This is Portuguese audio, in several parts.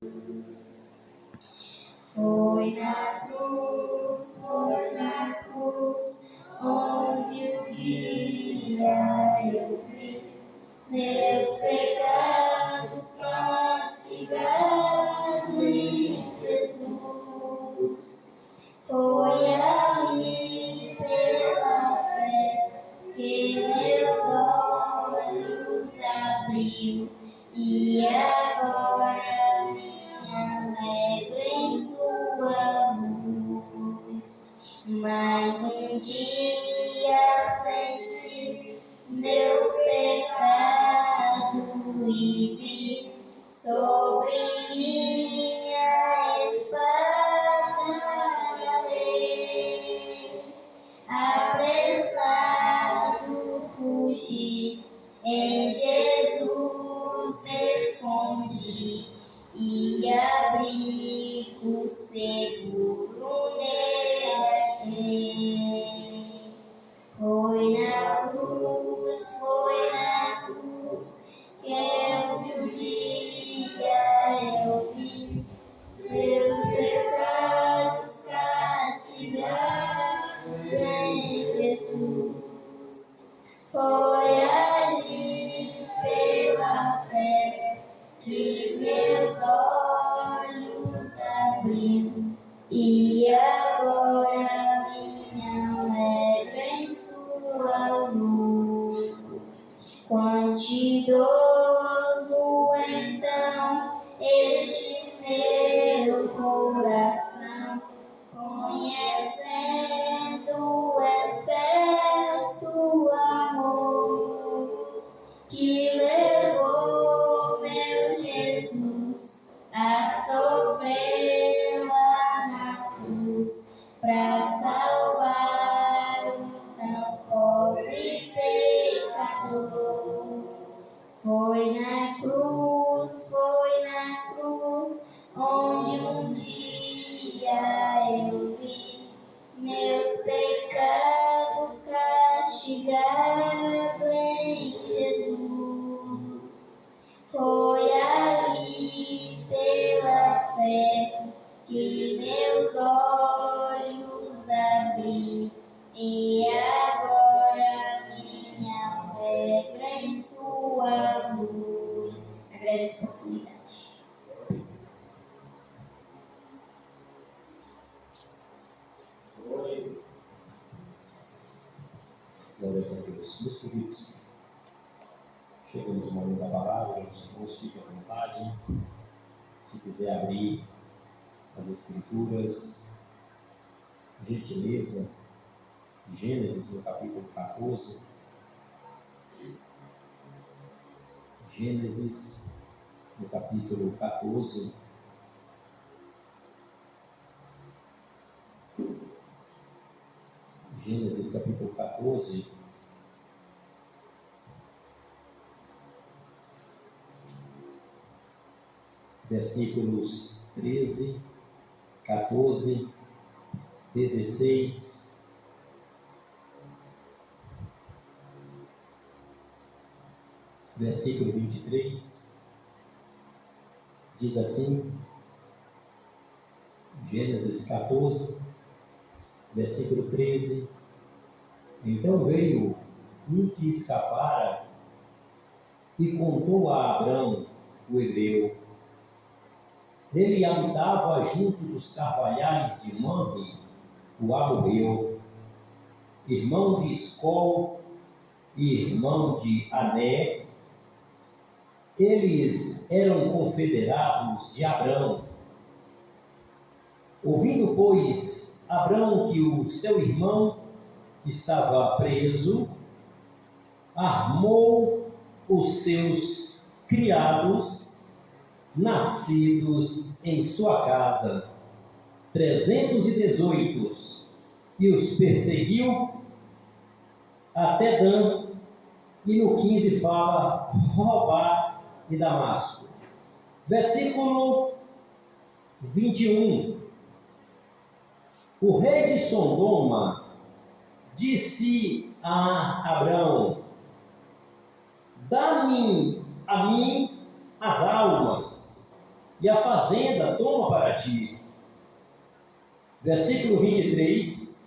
Foi na cruz, onde um dia eu vi meus pecados castigados em Jesus. Foi ali pela fé que meus olhos abriu e agora me alegro em sua luz. Mais um dia senti meu pecado e vi sobre minha espada a lei. Apressado fugi, em Jesus me escondi e abrigo seguro nele achei. Foi na cruz, que um dia eu vi meus pecados castigados em Jesus. Foi ali pela fé que meus olhos abriu e agora me alegro em sua luz. Quantidoso então este meu coração, conhecendo o excesso amor que levou meu Jesus a sofrer lá na cruz para salvar um tão pobre pecador. Foi na cruz, onde um dia eu vi meus pecados castigados em Jesus. Foi ali pela fé que meus olhos abri e agora minha alegro em sua luz. Agradeço a oportunidade. Glória a Deus. Meus queridos, chegamos no momento da palavra, os irmãos fiquem à vontade. Se quiser abrir as Escrituras, gentileza, Gênesis no capítulo 14. Gênesis no capítulo 14. Gênesis capítulo 14. Versículos 13, 14, 16, versículo 23, diz assim, Gênesis 14, versículo 13, então veio um que escapara e contou a Abrão, o hebreu. Ele habitava junto dos carvalhais de Mamre, o amorreu, irmão de Escol e irmão de Ané. Eles eram confederados de Abrão. Ouvindo, pois, Abrão que o seu irmão estava preso, armou os seus criados, nascidos em sua casa, 318, e os perseguiu até Dan, e no 15 fala Robá e Damasco. Versículo 21. O rei de Sodoma disse a Abrão: dá-me a mim as almas, e a fazenda toma para ti. Versículo 23,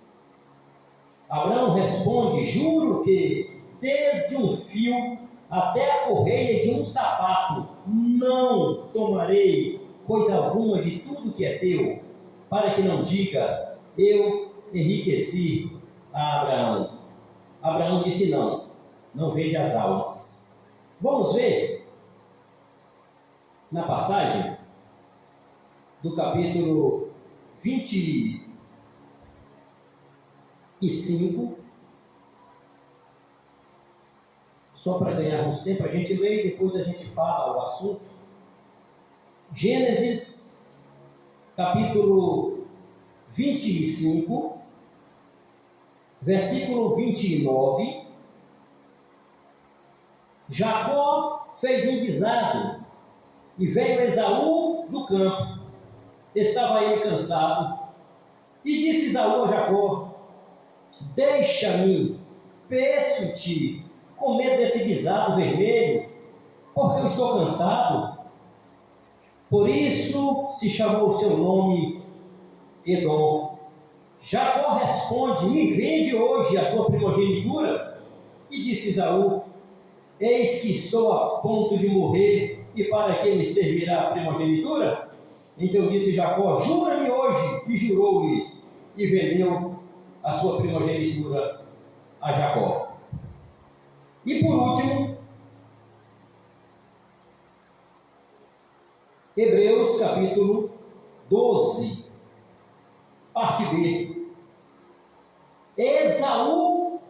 Abraão responde: juro que desde um fio até a correia de um sapato não tomarei coisa alguma de tudo que é teu, para que não diga, eu enriqueci a Abraão. Abraão disse: não, não vende as almas. Vamos ver na passagem do capítulo 25, só para ganharmos tempo, a gente lê e depois a gente fala o assunto. Gênesis, capítulo 25, versículo 29. Jacó fez um guisado e veio Esaú do campo. Estava ele cansado. E disse Esaú a Jacó: deixa-me, peço-te, comer desse guisado vermelho, porque eu estou cansado. Por isso se chamou o seu nome Edom. Jacó responde: me vende hoje a tua primogenitura. E disse Esaú: eis que estou a ponto de morrer, e para que me servirá a primogenitura? Então disse Jacó: jura-me hoje. E jurou-lhe, e vendeu a sua primogenitura a Jacó. E por último, Hebreus capítulo 12, parte B. Esaú,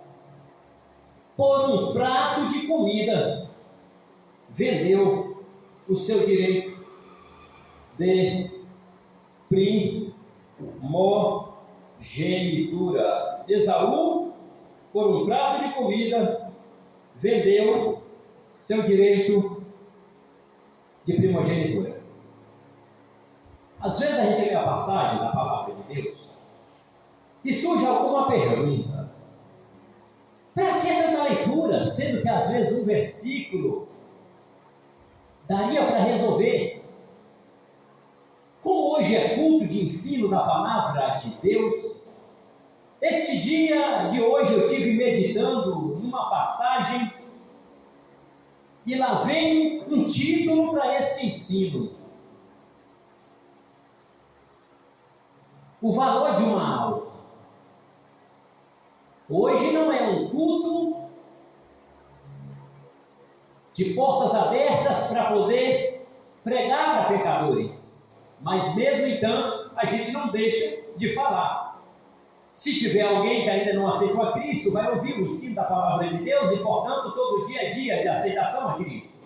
por um prato de comida, vendeu o seu direito de primogenitura. Esaú, por um prato de comida, vendeu seu direito de primogenitura. Às vezes a gente lê a passagem da palavra de Deus e surge alguma pergunta. Para que tanta leitura, sendo que às vezes um versículo daria para resolver? Como hoje é culto de ensino da palavra de Deus, este dia de hoje eu tive meditando numa passagem e lá vem um título para este ensino: o valor de uma alma. Hoje não é um culto de portas abertas para poder pregar para pecadores, mas mesmo entanto a gente não deixa de falar. Se tiver alguém que ainda não aceitou a Cristo, vai ouvir o ensino da palavra de Deus e, portanto, todo dia a dia de aceitação a Cristo.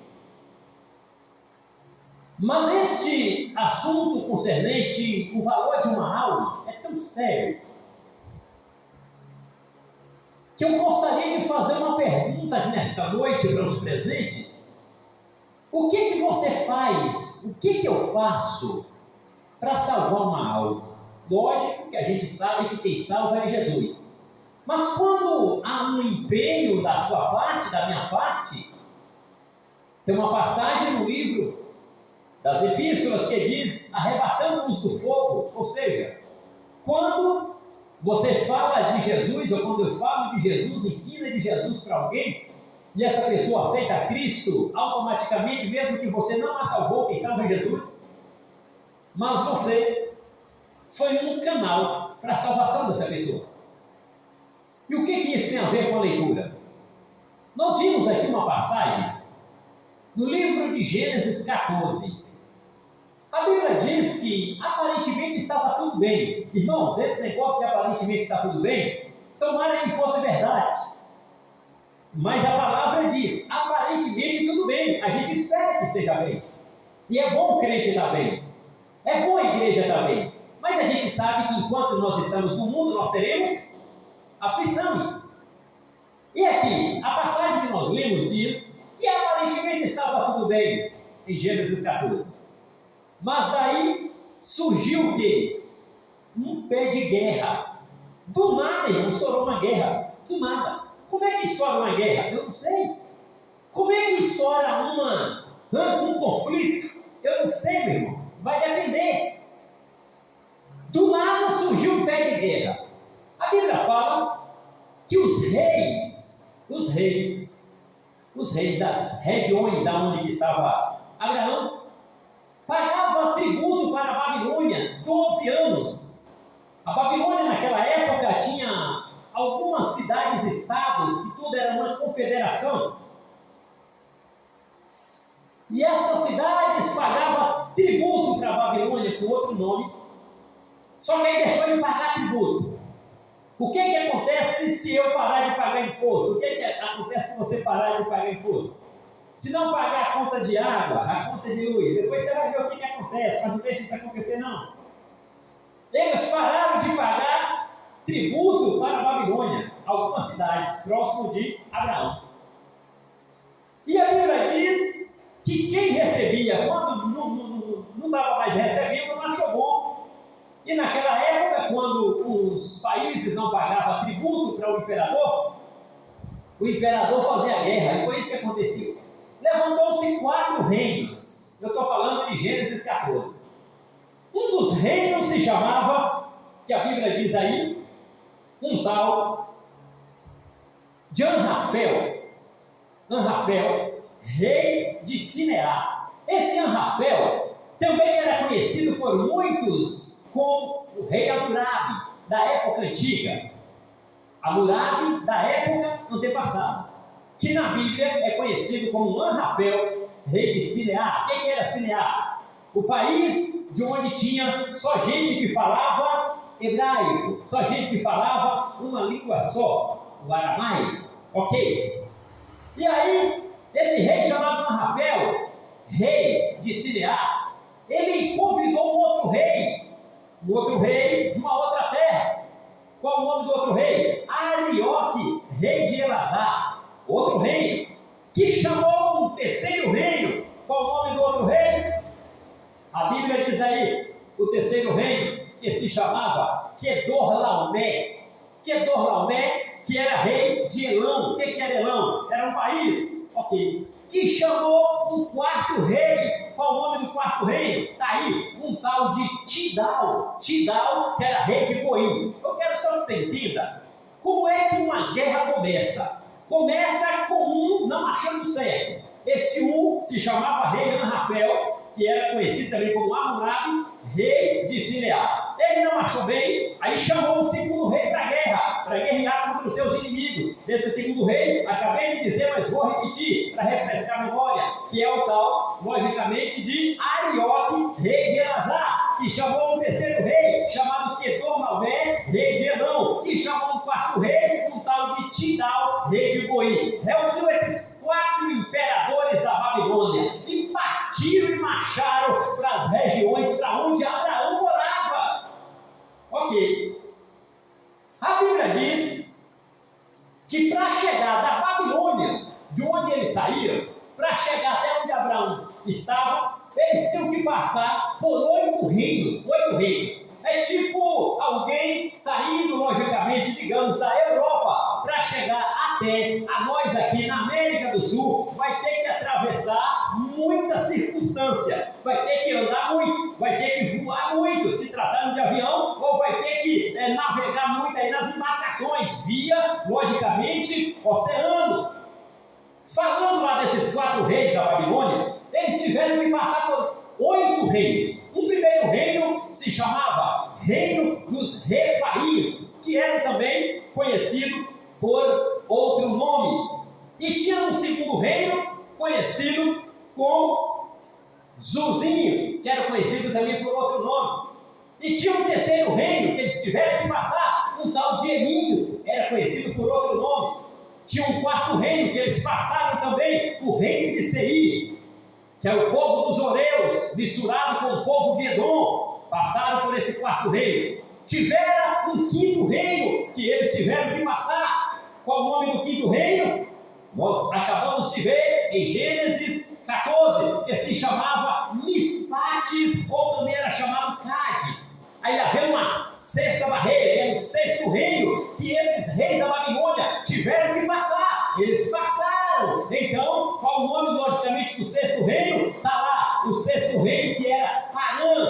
Mas este assunto concernente o valor de uma alma é tão sério que eu gostaria de fazer uma pergunta nesta noite para os presentes. O que você faz, o que eu faço para salvar uma alma? Lógico que a gente sabe que quem salva é Jesus. Mas quando há um empenho da sua parte, da minha parte, tem uma passagem no livro das epístolas que diz: arrebatando-nos do fogo. Ou seja, quando você fala de Jesus, ou quando eu falo de Jesus, ensina de Jesus para alguém, e essa pessoa aceita Cristo, automaticamente, mesmo que você não a salvou, quem salva é Jesus, mas você foi um canal para a salvação dessa pessoa. E o que isso tem a ver com a leitura? Nós vimos aqui uma passagem no livro de Gênesis 14. A Bíblia diz que aparentemente estava tudo bem. Irmãos, esse negócio de aparentemente está tudo bem, tomara que fosse verdade. Mas a palavra diz, aparentemente tudo bem, a gente espera que esteja bem. E é bom o crente estar bem, é bom a igreja estar bem. Mas a gente sabe que enquanto nós estamos no mundo, nós teremos aflições. E aqui, a passagem que nós lemos diz que aparentemente estava tudo bem, em Gênesis 14. Mas daí surgiu o quê? Um pé de guerra. Do nada, irmão, estourou uma guerra. Do nada. Como é que estoura uma guerra? Eu não sei. Como é que estoura um conflito? Eu não sei, meu irmão. vai depender. Do nada surgiu um pé de guerra. A Bíblia fala que os reis das regiões aonde estava Abraão, pagavam tributo para a Babilônia 12 anos. A Babilônia naquela época tinha algumas cidades-estados, que tudo era uma confederação. E essas cidades pagavam tributo para a Babilônia com outro nome, só que aí deixou de pagar tributo. O que acontece se eu parar de pagar imposto? O que acontece se você parar de pagar imposto? Se não pagar a conta de água, a conta de luz, depois você vai ver o que acontece, mas não deixa isso acontecer não. Eles pararam de pagar tributo para a Babilônia, algumas cidades próximas de Abraão. E a Bíblia diz que quem recebia, quando não dava mais recebido, não achou bom. E naquela época, quando os países não pagavam tributo para o imperador fazia guerra, e foi isso que aconteceu. Levantou-se 4 reinos, eu estou falando de Gênesis 14. Um dos reinos se chamava, que a Bíblia diz aí, um tal de Anrafel, rei de Sinear. Esse Anrafel também era conhecido por muitos como o rei Hammurabi, da época antiga. Hammurabi, da época antepassada, que na Bíblia é conhecido como Anrafel, rei de Sinear. O que era Sinear? O país de onde tinha só gente que falava hebraico, só gente que falava uma língua só, o aramaico, ok? E aí, esse rei chamado Anrafel, rei de Sinear, ele convidou um outro rei de uma outra terra. Qual o nome do outro rei? Arioque, rei de Elazar, outro rei, que chamou um terceiro reino. Qual o nome do outro rei? A Bíblia diz aí, o terceiro reino, que se chamava Quedorlaomé, que era rei de Elão. O que era Elão? Era um país, ok, que chamou um quarto rei. Qual o nome do quarto rei? Está aí, um tal de Tidal, que era rei de Goim. Eu quero só que você entenda como é que uma guerra começa. Começa com um não achando certo. Este um se chamava rei Anrafel, que era conhecido também como Hammurabi, rei de Sinear. Ele não achou bem, aí chamou um segundo rei para guerrear contra os seus inimigos. Esse segundo rei, acabei de dizer, mas vou repetir, para refrescar a memória, que é o tal, logicamente, de Arioque, rei de Elazar, que chamou um terceiro rei, chamado Quedorlaomé, rei de Elão, que chamou um quarto rei, um tal de Tidal, rei de Goim. Reuniu esses 4 imperadores da Babilônia e partiram e marcharam para as regiões para onde Abraão morava. Ok. A Bíblia diz que para chegar da Babilônia, de onde eles saíram, para chegar até onde Abraão estava, eles tinham que passar por 8 reinos. É tipo alguém saindo, logicamente, digamos, da Europa, para chegar até a nós aqui na América do Sul, vai ter que atravessar muita circunstância, vai ter que andar muito, vai ter que voar muito, se tratando de avião, ou vai ter que navegar muito aí nas embarcações, via, logicamente, oceano. Falando lá desses 4 reis da Babilônia, eles tiveram que passar por 8 reinos. O primeiro reino se chamava Reino dos Refaís, que era também conhecido por outro nome. E tinha um segundo reino conhecido como Zuzins, que era conhecido também por outro nome. E tinha um terceiro reino que eles tiveram que passar, um tal de Emins, era conhecido por outro nome. Tinha um quarto reino que eles passaram também, o reino de Seir, que é o povo dos Oreus, misturado com o povo de Edom, passaram por esse quarto reino. Tiveram um quinto reino que eles tiveram que passar. Qual o nome do quinto reino? Nós acabamos de ver em Gênesis 14, que se chamava Mispates, ou também era chamado Cádiz. Aí havia uma sexta barreira, era o sexto reino, que esses reis da Babilônia tiveram que passar. Eles passaram. Então, qual o nome, logicamente, do sexto reino? Está lá, o sexto reino, que era Harã.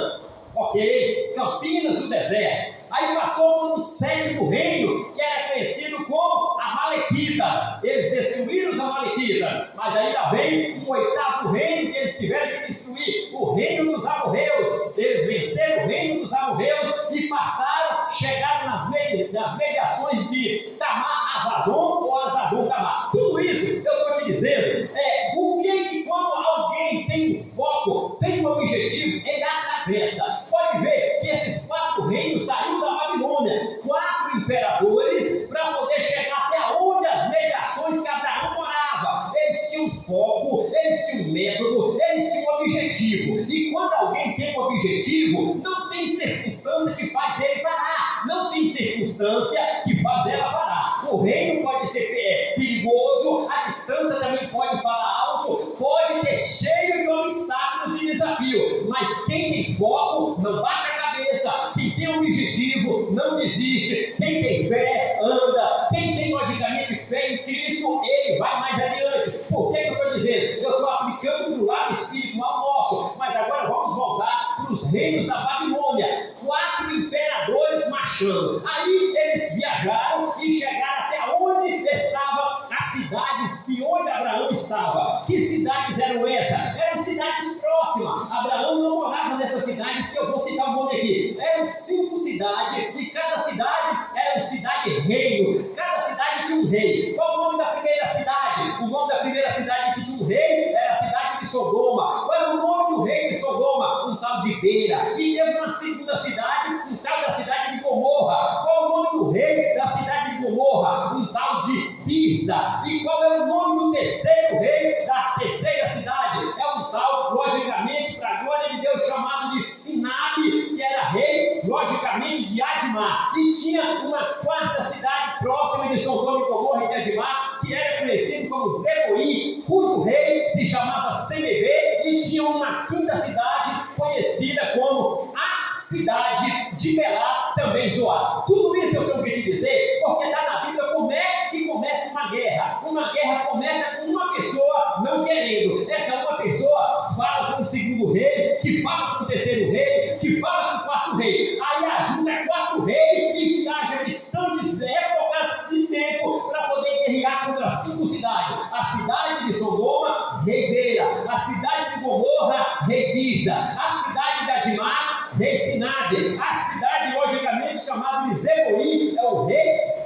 ok? Campinas do deserto. Aí passou por um sétimo reino, que era conhecido como Amalequitas. Eles destruíram os Amalequitas, mas ainda vem um oitavo reino que eles tiveram que destruir, o reino dos amorreus. Eles venceram o reino dos amorreus e passaram, chegaram nas mediações de Tamar-Azazon ou Azazon-Tamar. Tudo isso eu estou te dizendo, o que quando alguém tem um foco, tem um objetivo, ele atravessa. Pode ver que esses 4 reinos saíram da Babilônia, 4 imperadores, para poder chegar até onde as mediações que Abraão morava. Eles tinham foco, eles tinham método, eles tinham objetivo. E quando alguém tem um objetivo, não tem circunstância que faz ele parar, não tem circunstância que faz ela parar. O reino pode ser perigoso, a distância também pode falar alto, pode ter cheio de obstáculos e desafios, mas quem tem foco não baixa a cabeça, quem tem objetivo não desiste, quem tem fé anda, quem tem logicamente fé em Cristo, ele vai mais adiante. Por que eu estou dizendo? Eu estou aplicando para o lado espiritual nosso, mas agora vamos voltar para os reinos da Babilônia. 4 imperadores marchando, aí eles viajaram e chegaram até onde estavam as cidades de onde Abraão estava. Que cidades eram essas? Eram cidades próximas. Abraão não morava nessas cidades que eu vou citar um nome aqui. Eram 5 cidades e cada cidade era uma cidade-reino. Cada cidade tinha um rei. Qual o nome da primeira cidade? O nome da primeira cidade que tinha um rei era a cidade de Sodoma. Qual era o nome do rei de Sodoma? Um tal de Beira. E teve uma segunda cidade, um tal da cidade de Gomorra. Qual o nome do rei da cidade de Gomorra? Um tal de Pisa. E qual é o nome do terceiro rei da terceira cidade? É um tal, logicamente, para a glória de Deus, chamado de Sinabe, que era rei, logicamente, de Admar. E tinha uma 4ª cidade próxima de Sodoma e Gomorra e de Admar, que era conhecido como Zeboim, cujo rei se chamava Semebe, e tinha uma 5ª cidade conhecida como a cidade de Belá, também Zoar. Tudo isso eu tenho que te dizer, porque está na Bíblia como é que começa uma guerra. Uma guerra começa com uma pessoa não querendo. Essa uma pessoa fala com o segundo rei, que fala com o terceiro rei, que fala com o 4º rei. Aí ajuda 4 reis e viaja distantes épocas e tempo para poder guerrear contra 5 cidades. A cidade de Sodoma, rei Beira. A cidade de Gomorra, rei Pisa. A cidade de Admar, rei Sinabe. A cidade, logicamente, chamada de Zeboim, é o rei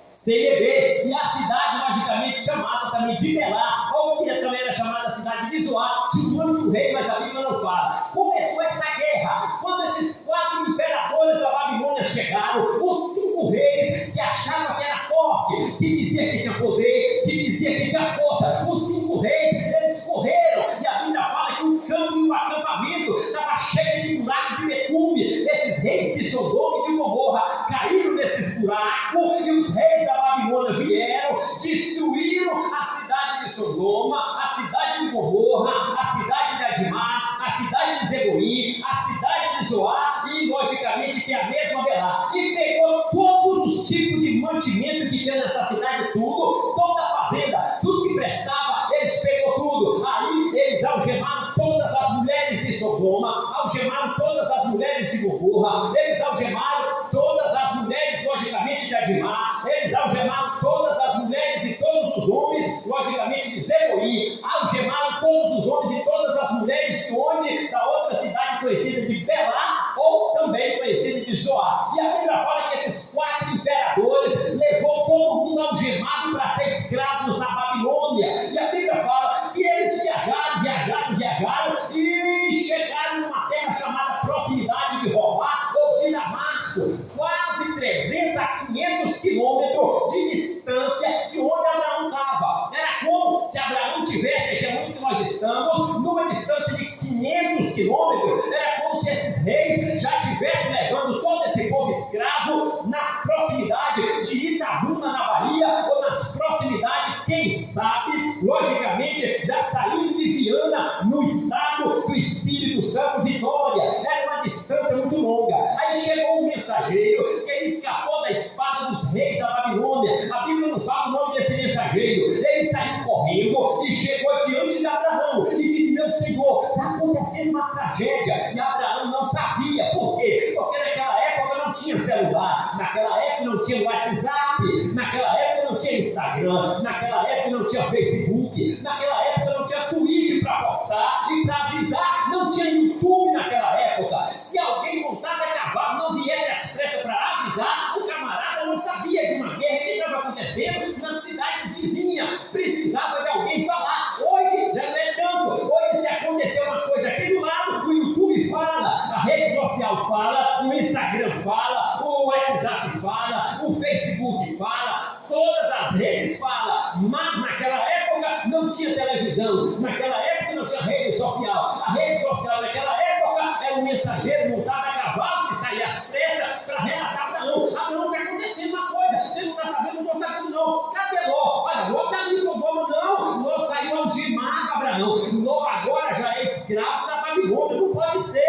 Semebe. E a cidade, logicamente, chamada também de Belá, ou que também era chamada a cidade de Zoar, tinha o nome do rei, mas a Bíblia não fala. Começou essa guerra quando esses 4 imperadores da Babilônia chegaram, os 5 reis que achavam que era forte, que dizia que tinha poder, que dizia que tinha força. Os 5 reis, eles correram, e a Bíblia fala que o campo e o acampamento estava cheio de buracos de betume. Esses reis de Sodoma e de Gomorra caíram nesses buracos, e os reis da Babilônia vieram, destruíram a cidade de Sodoma, a cidade de Gomorra, a cidade de Admar, a cidade de Zeboim, a cidade de Zoar e, logicamente, que é a mesma Belá. E pegou todos os tipos de mantimento que tinha nessa cidade, tudo, toda a fazenda, tudo que prestava, eles pegou tudo. Aí eles algemaram todas as mulheres de Sodoma, algemaram todas as mulheres de Gomorra, eles algemaram todas as mulheres, logicamente, de Admar, eles algemaram todas as mulheres e todos os homens, logicamente, de Zeboim, algemaram todos os homens e todas as mulheres de onde? Da outra cidade conhecida de Belá, ou também conhecida de Zoar. E a Bíblia fala que esses 4 imperadores levou todo mundo algemado para ser escravos na Babilônia. E a Bíblia fala que eles viajaram e chegaram numa terra chamada proximidade de Robá ou de Damasco, quase 300 a 500 quilômetros de distância de onde Abraão estava. Era como se Abraão tivesse, que é onde nós estamos, numa distância de 500 quilômetros, era como se esses reis já estivessem levando todo esse povo escravo nas proximidades de Itabuna, na Bahia, ou nas proximidades, quem sabe, logicamente, já saindo de Viana, no estado do Espírito Santo, Vitória. Era uma distância muito longa. Aí chegou um mensageiro que escapou da espada dos reis da Babilônia. A Bíblia não fala o nome desse mensageiro. Ele saiu correndo e chegou diante de Abraão e disse: meu Senhor, está acontecendo uma tragédia. E Abraão não sabia. Por quê? Porque naquela época não tinha celular, naquela época não tinha WhatsApp, naquela época não tinha Instagram, naquela época não tinha Facebook, naquela época não tinha Twitch para postar e para avisar, não tinha YouTube naquela época. Se alguém montado a cavalo não viesse às pressas para avisar, o camarada não sabia de uma guerra que estava acontecendo nas cidades vizinhas, precisava de alguém falar. Hoje já não é tanto. Hoje, se acontecer uma coisa aqui do lado, o YouTube fala, a rede social fala, o Instagram fala, o WhatsApp fala, o Facebook fala, todas as redes falam. Mas naquela época não tinha televisão, naquela época não tinha rede social. A rede social naquela época era um mensageiro montado a cavalo que saía às pressas para relatar Abraão. Abraão, está acontecendo uma coisa, você não está sabendo, não estou sabendo não. Cadê Ló? Olha, Ló está ali em Sodoma, não. Ló saiu algemado, Abraão. Ló agora já é escravo da Babilônia, não pode ser.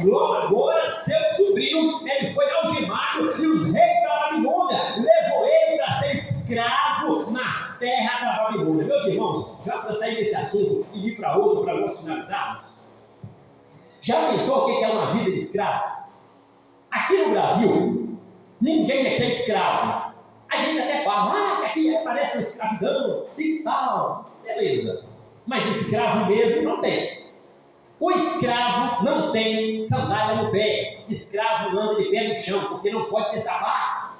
Ló agora, seu sobrinho, ele foi algemado e os reis da Babilônia levou ele para ser escravo nas terras da Babilônia. Meus irmãos, já para sair desse assunto e ir para outro, para nós finalizarmos, já pensou o que é uma vida de escravo? Aqui no Brasil, ninguém aqui é escravo. A gente até fala, que aqui parece uma escravidão e tal. Beleza. Mas escravo mesmo não tem. O escravo não tem sandália no pé. Escravo anda de pé no chão, porque não pode ter sapato.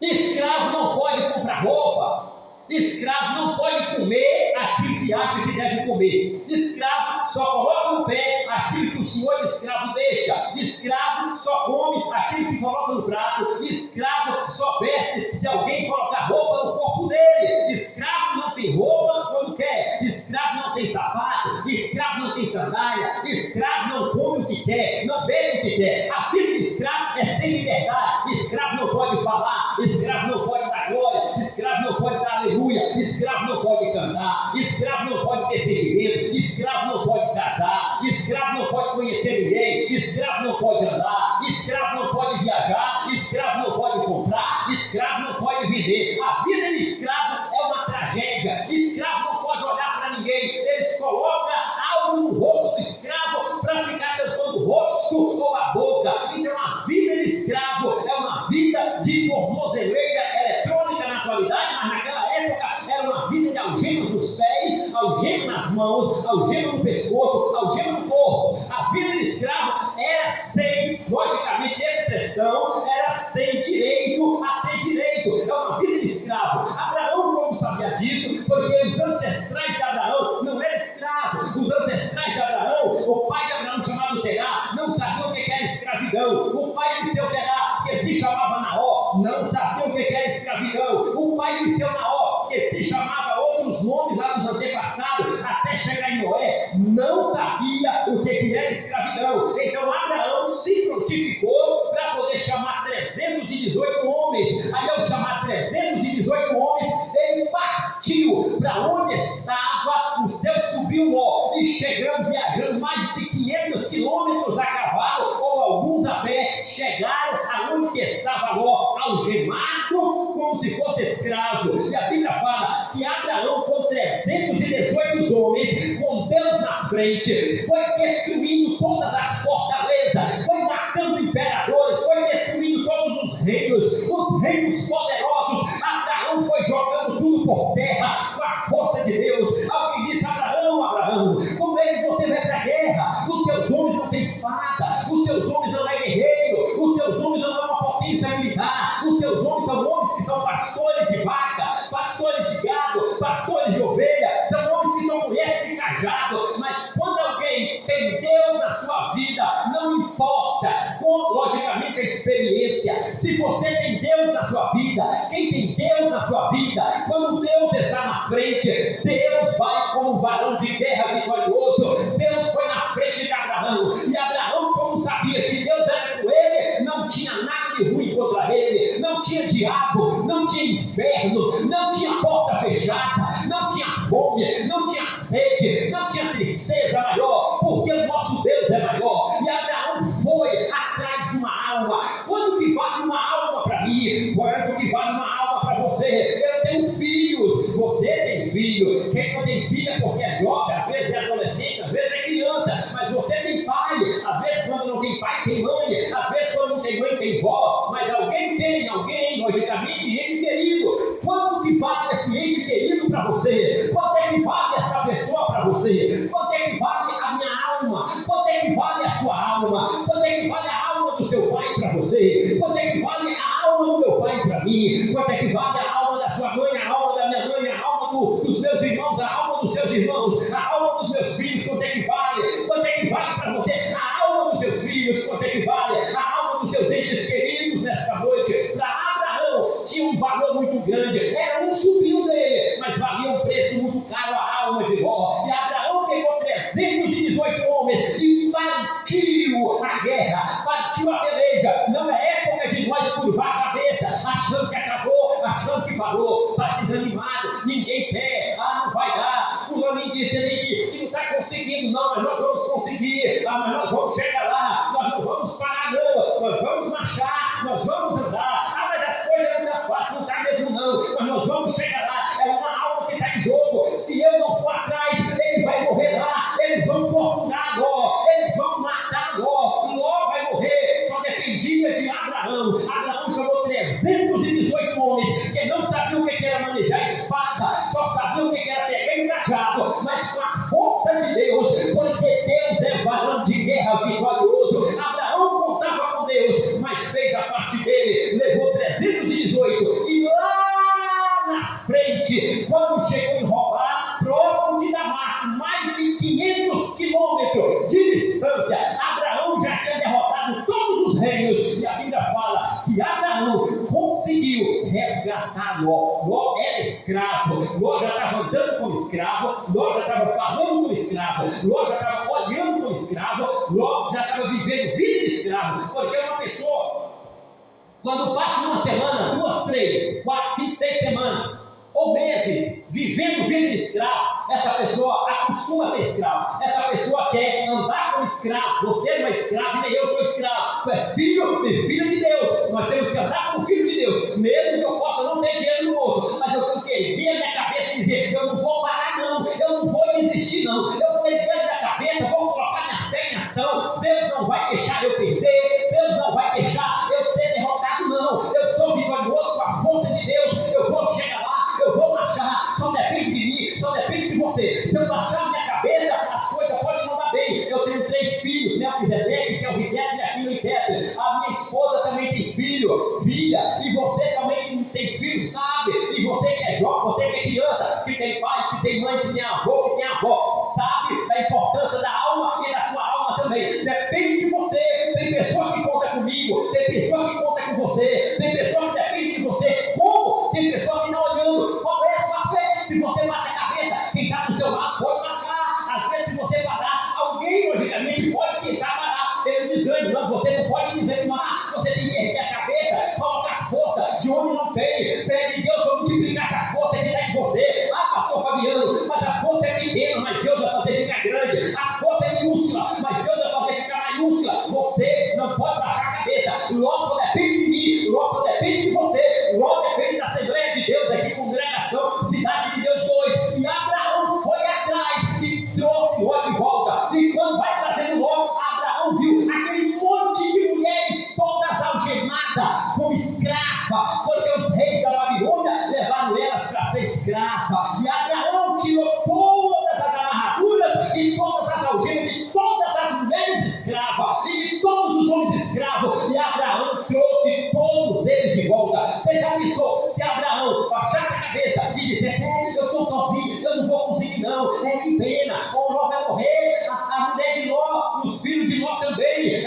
Escravo não pode comprar roupa. Escravo não pode comer aquilo que acha que deve comer. Escravo só coloca no pé aquilo que o senhor de escravo deixa. Escravo só come aquilo que coloca no prato. Escravo só veste se alguém colocar roupa no corpo dele. Escravo não tem roupa quando quer. Escravo não tem sapato. Escravo não tem sandália. Escravo não come o que quer, não bebe o que quer. A vida de escravo é sem liberdade. Escravo não pode falar. Escravo não pode dar glória. Escravo não pode dar aleluia. Escravo não pode cantar. Escravo não pode ter sentimento. Escravo não pode casar. Escravo não pode conhecer ninguém. Escravo não pode andar. Escravo não pode viajar. Escravo não pode comprar. Escravo não pode vender. A vida de escravo é uma tragédia. Escravo não pode olhar para ninguém. Eles colocam algo no rosto do escravo para ficar tampando o rosto ou a boca. Então a vida de escravo é uma vida de tornozeleira eletrônica na atualidade, mas naquela época era uma vida de algemas nos pés, algemas nas mãos, algemas no pescoço, algemas no corpo. A vida de escravo era sem, logicamente, expressão, era sem direito a ter direito. É uma vida de escravo. Abraão, como sabia disso? Porque os ancestrais de Abraão não eram escravos. Os ancestrais de Abraão, o pai de Abraão chamado Terá, não sabia o que era escravidão. O pai de seu Terá, que se chamava Naó, não sabia o que era escravidão. O pai de seu Naó, que se chamava outros nomes lá dos antepassados, até chegar em Noé, não sabia o que era escravidão. Então Abraão se prontificou para poder chamar 318 homens. Aí ao chamar 318 homens, ele partiu para onde estava o seu sobrinho Ló, e chegando, viajando mais de 500 quilômetros a cavalo, ou alguns a pé, chegaram aonde estava Ló, algemado como se fosse escravo. E a Bíblia fala que Abraão, com 318 homens, com Deus na frente, foi destruindo todas as fortalezas, foi matando imperadores, foi destruindo todos os reinos poderosos. Abraão foi jogando tudo por terra com a força de Deus. Alguém disse: Abraão, como é que você vai para a guerra? Os seus homens não têm espada, os seus homens não é guerreiro, os seus homens não é uma potência militar, os seus homens são homens que são pastores de vaca, pastores de gado, pastores de ovelha, são homens que são mulheres de cajado. Mas quando alguém tem Deus na sua vida, não importa, logicamente, a experiência. Se você tem Deus na sua vida, quem tem Deus na sua vida, quando Deus está na frente, Deus vai como um varão de guerra vitorioso. Deus foi na frente de Abraão, e Abraão, como sabia que Deus era com ele, não tinha nada de ruim contra ele, não tinha diabo, não tinha inferno, não tinha porta fechada, não tinha fome, não tinha sede, não tinha tristeza maior, porque o nosso Deus é maior. E Abraão foi atrás de uma alma. Quando que vale uma alma para mim? Quando que vale uma alma para você? Eu tenho filhos, você tem filho. Quem não tem filho é porque é jovem, às vezes é adolescente, às vezes é criança, mas você tem pai. Às vezes, quando não tem pai, tem mãe, às vezes quando não tem mãe, tem vó, mas alguém tem alguém, logicamente, ente querido. Quanto que vale esse ente querido para você? Quanto é que vale essa pessoa para você? Quanto é que vale a minha alma? Quanto é que vale a sua alma? Quanto é que vale a alma do seu pai para você? Quanto é que vale a alma do meu pai para mim? Quanto é que vale a alma da sua mãe, a alma da minha mãe, a alma dos meus irmãos, a alma dos seus irmãos, a alma dos meus filhos? Quanto é que vale? Quanto é que vale para você a alma dos seus filhos? Quanto é que vale a alma dos seus entes queridos nesta noite? Para Abraão tinha um valor muito grande, era um sobrinho dele, mas valia um preço muito caro a alma de Ló. E Abraão pegou 318 homens e partiu a guerra, partiu a peleja. Não é época de nós curvar a cabeça, achando que acabou, achando que parou, está desanimado, ninguém quer, não vai dar. Fulano disse ali que não está conseguindo, não, mas nós vamos conseguir, mas nós vamos chegar lá, nós não vamos parar não, nós vamos marchar, nós vamos andar, mas as coisas não estão fáceis, não está mesmo não, mas nós vamos chegar lá. É uma alma que está em jogo. Se eu não for atrás, ele vai morrer lá, eles vão torturar Ló, eles vão matar Ló, Ló vai morrer. Só dependia de Abraão. Abraão chamou 318 homens que não sabiam o que era manejar espada, só sabiam o que era pegar engajado, mas com a força de Deus, porque Deus é varão de guerra vitorioso. Abraão contava com Deus, mas fez a parte dele, levou 318 e lá na frente, quando chegou em Robá, próximo de Damasco, mais de 500 quilômetros de distância, Abraão já tinha derrotado todos os reinos, e a Bíblia fala que Abraão conseguiu resgatar Ló. Ló era escravo, Ló já estava andando como escravo, Ló já estava falando como escravo, Ló já estava olhando como escravo, Ló já estava vivendo vida de escravo, porque uma pessoa, quando passa uma semana, 2, 3, 4, 5, 6 semanas, ou meses, vivendo vida de escravo, essa pessoa acostuma a ser escravo, essa pessoa quer andar como escravo. Você não é escravo, nem eu sou escravo, tu é filho e filho de Deus, nós temos que andar como filho de Deus, mesmo que eu possa não ter dinheiro no bolso, mas eu tenho que erguer a minha cabeça e dizer, eu não vou parar não, eu não vou desistir não, eu vou erguer a minha cabeça, vou colocar minha fé em ação. Deus não vai deixar eu perder, Deus não vai deixar eu ser derrotado não, eu sou vitorioso com a força de Deus, eu vou chegar lá, eu vou marchar, só depende de mim, só depende de você. Se eu baixar minha cabeça, as coisas podem não dar bem. Eu tenho 3 filhos, Melquisedeque, que é o Videte e aquilo em Péter. A minha esposa também tem filho, filha, e você também que tem filho sabe, e você que é jovem, você que é criança, que tem pai, que tem mãe, que tem avô, que tem avó, sabe da importância da alma e da sua alma também. Depende de você. Tem pessoa que conta comigo, tem pessoa que conta com você, tem pessoa que depende de você. Como? Tem pessoa que está olhando. Qual é a sua fé? Se você baixa a cabeça, quem está do seu lado pode baixar. Às vezes, se você parar, alguém logicamente pode tentar parar. Ele desânimo, não, você não pode desanimar. Você tem que erguer a cabeça, colocar força de onde não tem. Pede Deus para multiplicar essa força que está em você. Pastor Fabiano, mas a força é pequena, mas Deus vai fazer ficar grande. A força é minúscula, mas Deus vai fazer ficar maiúscula. Você não pode baixar a cabeça. Ló só depende de mim, Ló só depende de você. Ló depende da Assembleia de Deus, aqui, congregação, Cidade de Deus 2. E Abraão foi atrás e trouxe Ló de volta. E quando vai trazendo Ló, Abraão viu aquele monte de mulheres todas algemadas como escrava, porque os reis da Babilônia levaram elas para ser escrava. E Abraão tirou todas as amarraduras e todas as algemas de todas as mulheres escravas e de todos os homens escravos, e Abraão trouxe todos eles de volta. Você já pensou se Abraão baixasse a cabeça e dissesse, eu sou sozinho, eu não vou conseguir não, que pena, o Ló vai morrer, a mulher de Ló, os filhos de Ló também,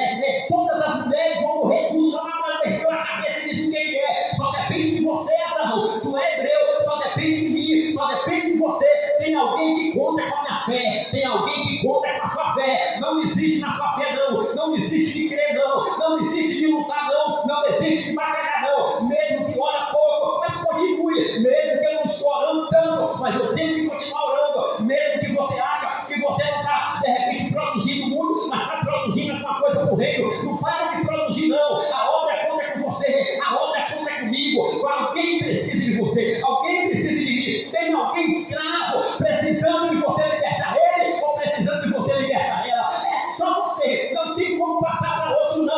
todas as mulheres vão morrer, tudo. Não, Abraão ergueu a cabeça e disse, quem é? Só depende de você, Abraão, tu é hebreu, só depende de mim, só depende de você. Tem alguém que conta com a minha fé, tem alguém que conta com a sua fé. Não desiste na sua fé não, não desiste de crer não, não desiste de lutar não, não desiste de batalhar não, mesmo que ora pouco, mas continue, mesmo que eu não estou orando tanto, mas eu tenho que continuar orando, mesmo que você acha que você não está de repente produzindo muito, mas está produzindo alguma coisa para o reino, não para de produzir não, a obra conta com você, a obra conta comigo. Alguém precisa de você, alguém precisa de mim, tem alguém escravo precisando de você libertar ele ou precisando de você libertar ela. É só você, não tem como passar para outro não.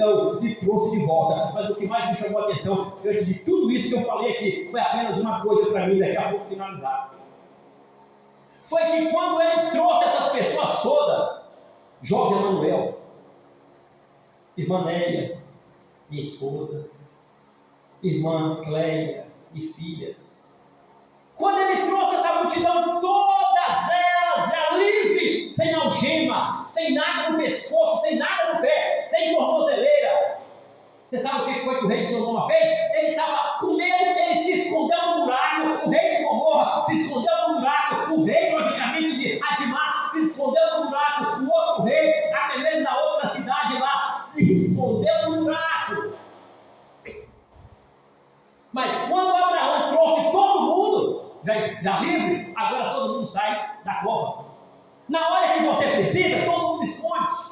multidão e trouxe de volta. Mas o que mais me chamou a atenção, diante de tudo isso que eu falei aqui, foi apenas uma coisa para mim, daqui a pouco finalizar. Foi que quando ele trouxe essas pessoas todas, jovem Emanuel, irmã Nélia, minha esposa, irmã Cléia e filhas, quando ele trouxe essa multidão, todas elas já livres, sem algema, sem nada no pescoço, sem nada no pé, sem tornozeleira. Você sabe o que foi que o rei de Sodoma fez? Ele estava com medo, ele se escondeu no buraco. O rei de Gomorra se escondeu no buraco. O rei, logicamente, de Admá se escondeu no buraco. O outro rei, até mesmo da outra cidade lá, se escondeu no buraco. Mas quando Abraão trouxe todo mundo, já livre, agora todo mundo sai da cova. Na hora que você precisa, todo mundo esconde.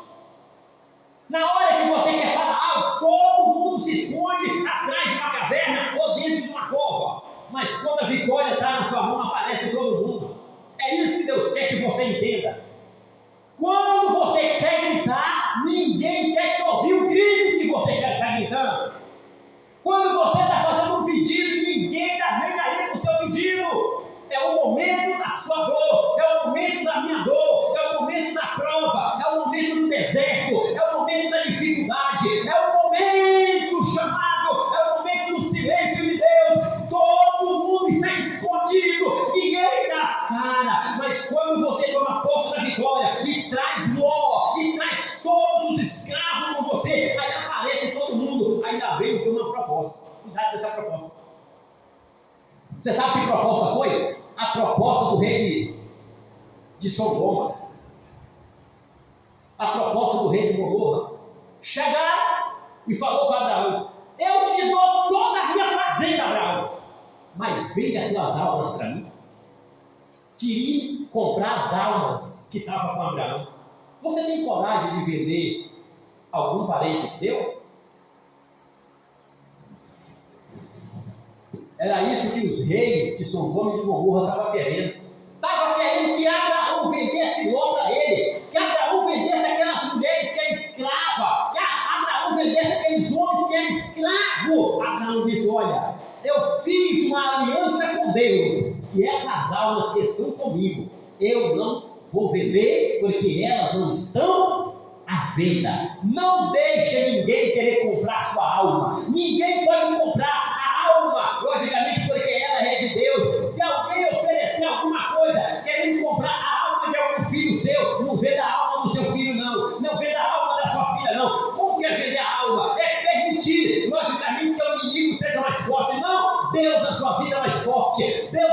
Na hora que você quer falar algo, todo mundo se esconde atrás de uma caverna ou dentro de uma cova. Mas quando a vitória está na sua mão, aparece todo mundo. É isso que Deus quer que você entenda. Quando você quer gritar, ninguém quer te ouvir o grito que você quer estar gritando. Quando você está fazendo um pedido, ninguém está nem aí com o seu pedido. É o momento da sua dor, é o momento da minha dor, é o momento da prova, é o momento do deserto, é o momento da dificuldade, é o momento chamado, é o momento do silêncio de Deus. Todo mundo está escondido, ninguém dá as caras, mas quando você toma posse da vitória e traz Ló, e traz todos os escravos com você, aí aparece todo mundo, ainda veio com uma proposta. Cuidado com essa proposta. Você sabe que proposta foi? A proposta do rei de Sodoma. A proposta do rei de Gomorra. Chegaram e falou para Abraão: eu te dou toda a minha fazenda, Abraão, mas vende as suas almas para mim. Queriam comprar as almas que estavam com Abraão. Você tem coragem de vender algum parente seu? Era isso que os reis de Sodoma e de Gomorra estavam querendo. Estavam querendo que Abraão vendesse Ló para ele, que Abraão vendesse aquelas mulheres que eram escravas, que Abraão vendesse aqueles homens que eram escravos. Abraão disse: olha, eu fiz uma aliança com Deus, e essas almas que estão comigo, eu não vou vender, porque elas não estão à venda. Não deixe ninguém querer comprar sua alma. Ninguém pode comprar a alma, logicamente, porque ela é de Deus. Se alguém oferecer alguma coisa querendo comprar a alma de algum filho seu, não venda a alma do seu filho, não. Não venda a alma da sua filha, não. Como que é vender a alma? É permitir, logicamente, que o inimigo seja mais forte. Não, Deus na sua vida é mais forte. Deus